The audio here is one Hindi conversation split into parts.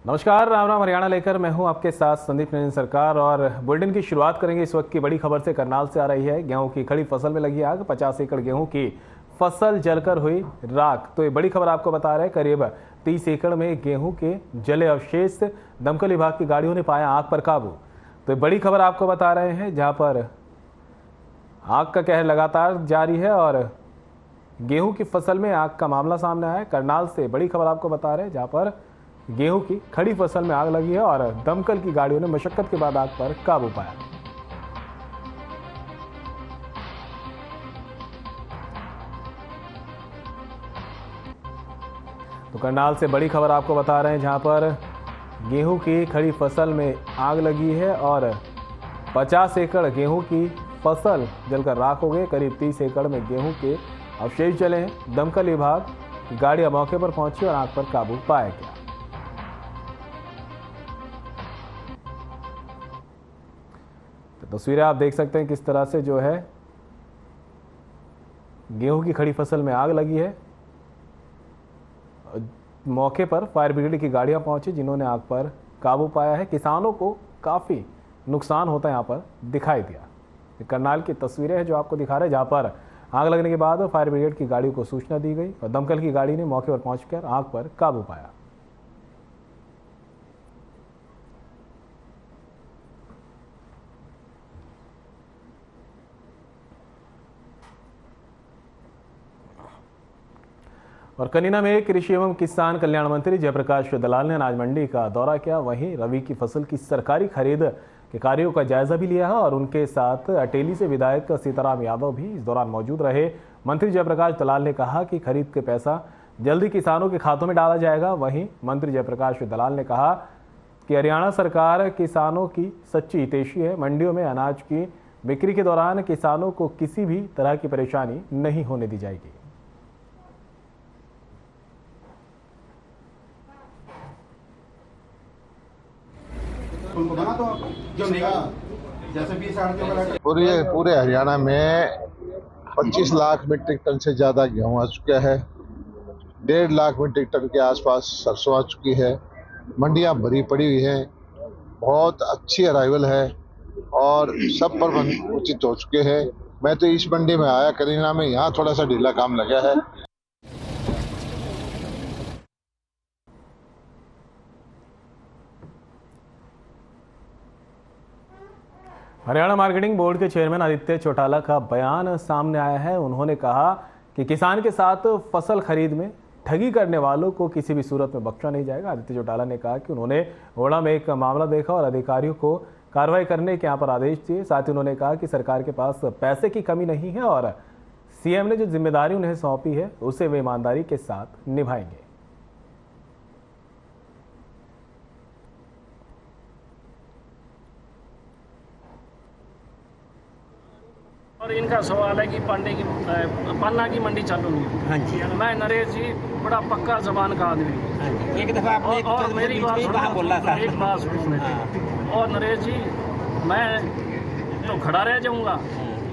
नमस्कार, राम राम हरियाणा लेकर मैं हूं आपके साथ संदीप नरेंद्र सरकार। और बुलेटिन की शुरुआत करेंगे इस वक्त की बड़ी खबर से। करनाल से आ रही है। गेहूं की खड़ी फसल में लगी आग, 50 एकड़ गेहूं की फसल जलकर हुई राख। तो ये बड़ी खबर आपको बता रहे हैं। करीब 30 एकड़ में गेहूं के जले अवशेष, दमकल विभाग की गाड़ियों ने पाया आग पर काबू। तो ये बड़ी खबर आपको बता रहे हैं, जहां पर आग का कहर लगातार जारी है और गेहूं की फसल में आग का मामला सामने आया है। करनाल से बड़ी खबर आपको बता रहे हैं, जहां पर गेहूं की खड़ी फसल में आग लगी है और दमकल की गाड़ियों ने मशक्कत के बाद आग पर काबू पाया। तो करनाल से बड़ी खबर आपको बता रहे हैं, जहां पर गेहूं की खड़ी फसल में आग लगी है और 50 एकड़ गेहूं की फसल जलकर राख हो गई। करीब 30 एकड़ में गेहूं के अवशेष जले हैं। दमकल विभाग की गाड़ियां मौके पर पहुंची और आग पर काबू पाया गया। तस्वीरें आप देख सकते हैं किस तरह से जो है गेहूं की खड़ी फसल में आग लगी है। मौके पर फायर ब्रिगेड की गाड़ियां पहुंची, जिन्होंने आग पर काबू पाया है। किसानों को काफी नुकसान होता है यहां पर दिखाई दिया। करनाल की तस्वीरें हैं जो आपको दिखा रहे हैं, जहां पर आग लगने के बाद फायर ब्रिगेड की गाड़ियों को सूचना दी गई और दमकल की गाड़ी ने मौके पर पहुंचकर आग पर काबू पाया। और कनीना में कृषि एवं किसान कल्याण मंत्री जयप्रकाश दलाल ने अनाज मंडी का दौरा किया। वहीं रबी की फसल की सरकारी खरीद के कार्यों का जायजा भी लिया है और उनके साथ अटेली से विधायक सीताराम यादव भी इस दौरान मौजूद रहे। मंत्री जयप्रकाश दलाल ने कहा कि खरीद के पैसा जल्दी किसानों के खातों में डाला जाएगा। वहीं मंत्री जयप्रकाश दलाल ने कहा कि हरियाणा सरकार किसानों की सच्ची हितैषी है। मंडियों में अनाज की बिक्री के दौरान किसानों को किसी भी तरह की परेशानी नहीं होने दी जाएगी। उनको बना तो जो जैसे 20 पूरे हरियाणा में 25 लाख मीट्रिक टन से ज़्यादा गेहूं आ चुका है। 1.5 लाख मीट्रिक टन के आसपास सरसों आ चुकी है। मंडियां भरी पड़ी हुई हैं। बहुत अच्छी अराइवल है और सब प्रबंध उचित हो चुके हैं। मैं तो इस मंडी में आया करीना में, यहाँ थोड़ा सा ढीला काम लगा है। हरियाणा मार्केटिंग बोर्ड के चेयरमैन आदित्य चौटाला का बयान सामने आया है। उन्होंने कहा कि किसान के साथ फसल खरीद में ठगी करने वालों को किसी भी सूरत में बख्शा नहीं जाएगा। आदित्य चौटाला ने कहा कि उन्होंने ओड़ा में एक मामला देखा और अधिकारियों को कार्रवाई करने के यहाँ पर आदेश दिए। साथ ही उन्होंने कहा कि सरकार के पास पैसे की कमी नहीं है और सीएम ने जो जिम्मेदारी उन्हें सौंपी है उसे वे ईमानदारी के साथ निभाएंगे। और इनका सवाल है कि पन्ना की मंडी चालू नहीं है। हाँ जी। मैं नरेश जी बड़ा पक्का जबान का आदमी हूँ। हाँ जी। एक दफा आपने और मेरी बात बोला था। एक बात सुनो। और नरेश जी, मैं तो खड़ा रह जाऊंगा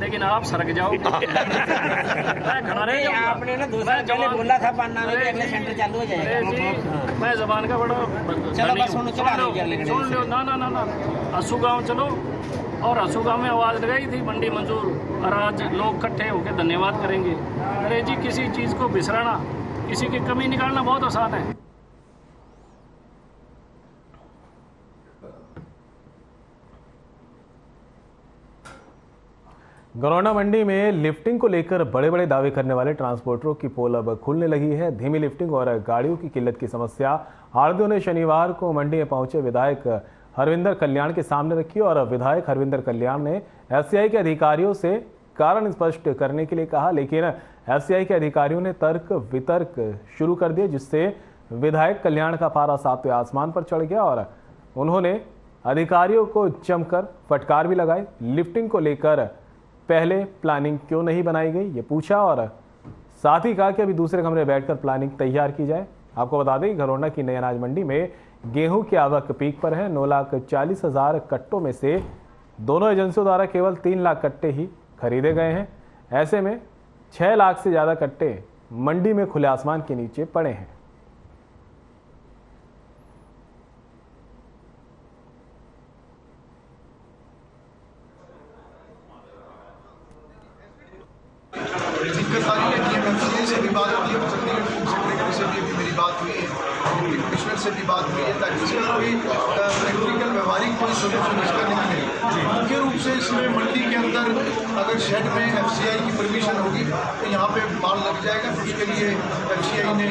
लेकिन आप सरक जाओ। मैं खड़ा रह जाऊंगा। आपने ना दूसरा पहले बोला था पन्ना में अगले सेंटर चालू हो जाएगा। मैं जबान का बड़ा चलो बस सुन लो। ना असू गाँव चलो। और असू गाँव में आवाज़ लगाई थी मंडी मंजूर, और आज लोग इकट्ठे होकर धन्यवाद करेंगे। अरे जी, किसी चीज़ को बिसराना, किसी की कमी निकालना बहुत आसान है। गरौंडा मंडी में लिफ्टिंग को लेकर बड़े बड़े दावे करने वाले ट्रांसपोर्टरों की पोल अब खुलने लगी है। धीमी लिफ्टिंग और गाड़ियों की किल्लत की समस्या आढ़तियों ने शनिवार को मंडी में पहुंचे विधायक हरविंदर कल्याण के सामने रखी और विधायक हरविंदर कल्याण ने एफसीआई के अधिकारियों से कारण स्पष्ट करने के लिए कहा, लेकिन एफसीआई के अधिकारियों ने तर्क वितर्क शुरू कर दिए, जिससे विधायक कल्याण का पारा सातवें आसमान पर चढ़ गया और उन्होंने अधिकारियों को जमकर फटकार भी लगाई। लिफ्टिंग को लेकर पहले प्लानिंग क्यों नहीं बनाई गई, ये पूछा और साथ ही कहा कि अभी दूसरे कमरे में बैठकर प्लानिंग तैयार की जाए। आपको बता दें कि घरौंडा की नई अनाज मंडी में गेहूं की आवक पीक पर है। 9,40,000 कट्टों में से दोनों एजेंसियों द्वारा केवल 3 लाख कट्टे ही खरीदे गए हैं। ऐसे में 6 लाख से ज़्यादा कट्टे मंडी में खुले आसमान के नीचे पड़े हैं। से भी बात हुई है ताकि इसका कोई प्रैक्टिकल व्यवहारिक कोई सोल्यूशन इसका निकले। मुख्य रूप से इसमें मंडी के अंदर अगर शेड में FCI की परमिशन होगी तो यहाँ पे माल लग जाएगा। तो उसके लिए FCI ने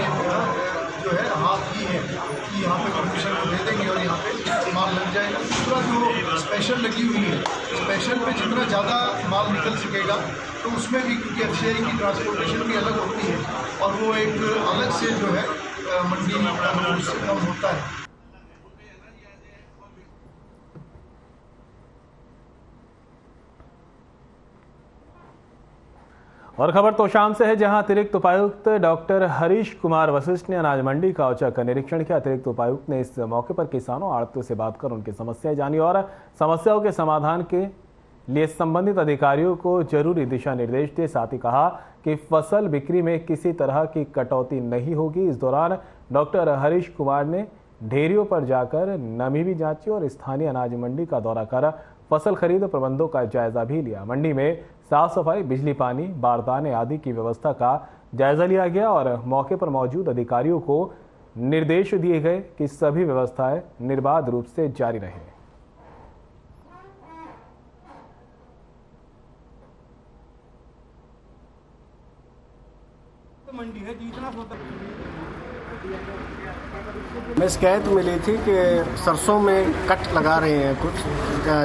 जो है हाथ की है कि यहाँ पे परमिशन को दे देंगे और यहाँ पे माल लग जाएगा। दूसरा जो स्पेशल लगी हुई है, स्पेशल पे जितना ज़्यादा माल निकल सकेगा तो उसमें भी, क्योंकि FCI की ट्रांसपोर्टेशन भी अलग होती है और वो एक अलग से जो है मंडी का उससे कम होता है। और खबर तोशाम से है, जहां अतिरिक्त उपायुक्त डॉक्टर हरीश कुमार वशिष्ठ ने अनाज मंडी का औचक निरीक्षण किया। अतिरिक्त उपायुक्त ने इस मौके पर किसानों आड़तियों से बात कर उनकी समस्याएं जानी और समस्याओं के समाधान के लिए संबंधित अधिकारियों को जरूरी दिशा निर्देश दिए। साथ ही कहा कि फसल बिक्री में किसी तरह की कटौती नहीं होगी। इस दौरान डॉक्टर हरीश कुमार ने ढेरियों पर जाकर नमी भी जांची और स्थानीय अनाज मंडी का दौरा कर फसल खरीद प्रबंधों का जायजा भी लिया। मंडी में साफ सफाई, बिजली, पानी, बारदाने आदि की व्यवस्था का जायजा लिया गया और मौके पर मौजूद अधिकारियों को निर्देश दिए गए कि सभी व्यवस्थाएं निर्बाध रूप से जारी रहें। मैं शिकायत मिली थी कि सरसों में कट लगा रहे हैं, कुछ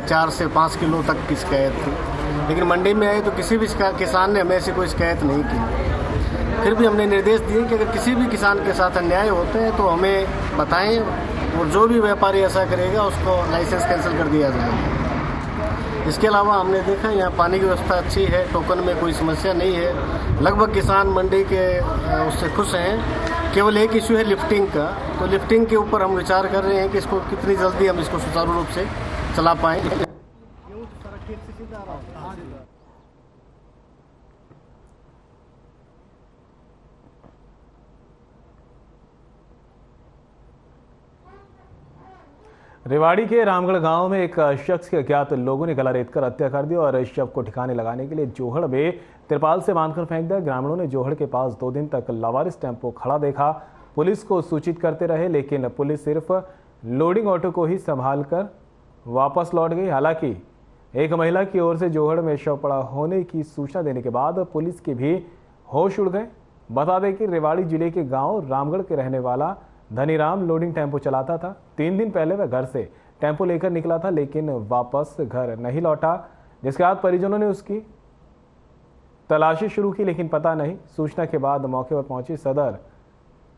4 से 5 किलो तक की शिकायत थी, लेकिन मंडी में आए तो किसी भी किसान ने हमें ऐसी कोई शिकायत नहीं की। फिर भी हमने निर्देश दिए कि अगर किसी भी किसान के साथ अन्याय होते हैं तो हमें बताएं और जो भी व्यापारी ऐसा करेगा उसको लाइसेंस कैंसिल कर दिया जाएगा। इसके अलावा हमने देखा यहाँ पानी की व्यवस्था अच्छी है, टोकन में कोई समस्या नहीं है। लगभग किसान मंडी के उससे खुश हैं। केवल एक इशू है लिफ्टिंग का, तो लिफ्टिंग के ऊपर हम विचार कर रहे हैं कि इसको कितनी जल्दी हम इसको सुचारू रूप से चला पाएँ। रेवाड़ी के रामगढ़ गांव में एक शख्स के अज्ञात लोगों ने गला रेतकर हत्या कर दी और शव को ठिकाने लगाने के लिए जोहड़ में तिरपाल से बांधकर फेंक दिया। ग्रामीणों ने जोहड़ के पास 2 दिन तक लावारिस टेम्पो खड़ा देखा। पुलिस को सूचित करते रहे, लेकिन पुलिस सिर्फ लोडिंग ऑटो को ही संभाल कर वापस लौट गई। हालांकि एक महिला की ओर से जोहड़ में शव पड़ा होने की सूचना देने के बाद पुलिस के भी होश उड़ गए। बता दें कि रेवाड़ी जिले के गाँव रामगढ़ के रहने वाला धनीराम लोडिंग टेम्पो चलाता था। 3 दिन पहले वह घर से टेम्पो लेकर निकला था, लेकिन वापस घर नहीं लौटा, जिसके बाद परिजनों ने उसकी तलाशी शुरू की, लेकिन पता नहीं। सूचना के बाद मौके पर पहुंची सदर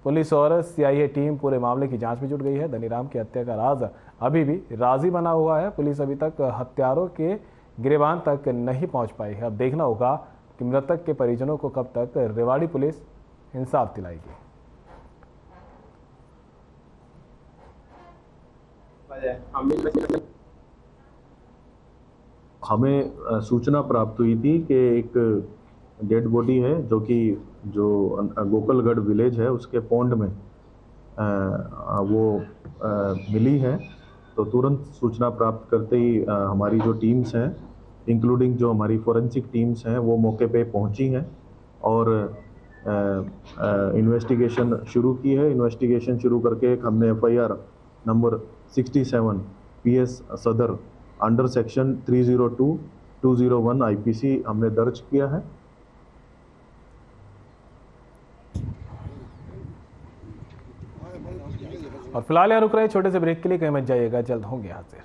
पुलिस और CIA टीम पूरे मामले की जांच में जुट गई है। धनीराम की हत्या का राज अभी भी राजी बना हुआ है। पुलिस अभी तक हत्यारों के गिरबान तक नहीं पहुंच पाई है। अब देखना होगा कि मृतक के परिजनों को कब तक रेवाड़ी पुलिस इंसाफ दिलाएगी। हमें सूचना प्राप्त हुई थी कि एक डेड बॉडी है जो गोकलगढ़ विलेज है उसके पौंड में वो मिली है। तो तुरंत सूचना प्राप्त करते ही हमारी जो टीम्स हैं, इंक्लूडिंग जो हमारी फोरेंसिक टीम्स हैं, वो मौके पे पहुंची हैं और इन्वेस्टिगेशन शुरू की है। इन्वेस्टिगेशन शुरू करके हमने FIR नंबर 67 PS सदर अंडर सेक्शन 302/201 IPC हमने दर्ज किया है। और फिलहाल यहाँ रुक रहे छोटे से ब्रेक के लिए, कहीं मत जाइएगा, जल्द होंगे हाजिर।